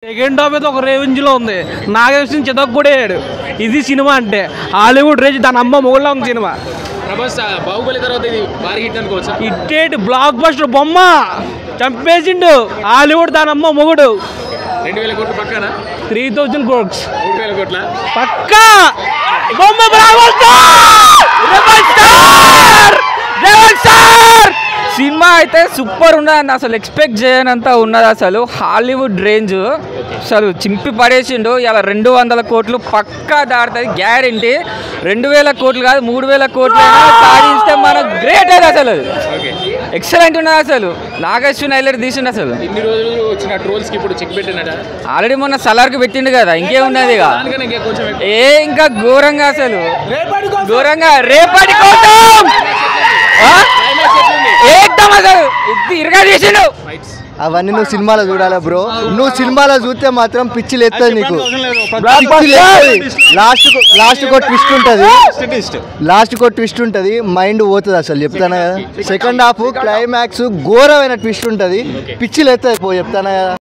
Second half అయితే ఒక range లో ఉంది. నాగేశ్వరం చితక్ కూడా వేయడు. ఇది సినిమా అంటే హాలీవుడ్ రేంజ్. దాని అమ్మ మొగుళ్ళ ఉంది సినిమా. బాహుబలి తర్వాత ఇది భారీ హిట్ అనుకోవచ్చు. ఇట్టేటి బ్లాక్ బస్టర్ బొమ్మ చంపేసిండు. హాలీవుడ్ దాని అమ్మ మొగుడు. 2000 కోట్లు పక్కన 3000 crores 3000 కోట్ల పక్కా బొమ్మ. సినిమా అయితే సూపర్ ఉన్నది. అసలు ఎక్స్పెక్ట్ చేయనంత ఉన్నది. అసలు హాలీవుడ్ రేంజ్ అసలు చింపి పడేసిండు. ఇలా 200 కోట్లు పక్కా దాడుతుంది గ్యారెంటీ. 2000 కోట్లు కాదు 3000 కోట్లు సాధిస్తే మనకు గ్రేట్ అది. అసలు ఎక్సలెంట్ ఉన్నది. అసలు నాగేశ్వరం హైలైట్ తీసిండు. అసలు ఇన్ని రోజులు వచ్చిన ట్రోల్స్ కి ఇప్పుడు చెక్ పెట్టినట. ఆల్రెడీ మొన్న సలార్కి పెట్టిండు కదా, ఇంకేమున్నది ఇక. ఇంకా ఘోరంగా అసలు ఘోరంగా రేపటి కోసం ఏకదం అసలు ఇరగా చేసిండు. అవన్నీ నువ్వు సినిమాలో చూడాలి బ్రో. నువ్వు సినిమాలో చూస్తే మాత్రం పిచ్చి లేస్తుంది నీకు. లాస్ట్ కో ట్విస్ట్ ఉంటుంది. మైండ్ పోతుంది అసలు చెప్తానా కదా. సెకండ్ హాఫ్ క్లైమాక్స్ ఘోరమైన ట్విస్ట్ ఉంటుంది. పిచ్చి లేస్తుంది చెప్తానా కదా.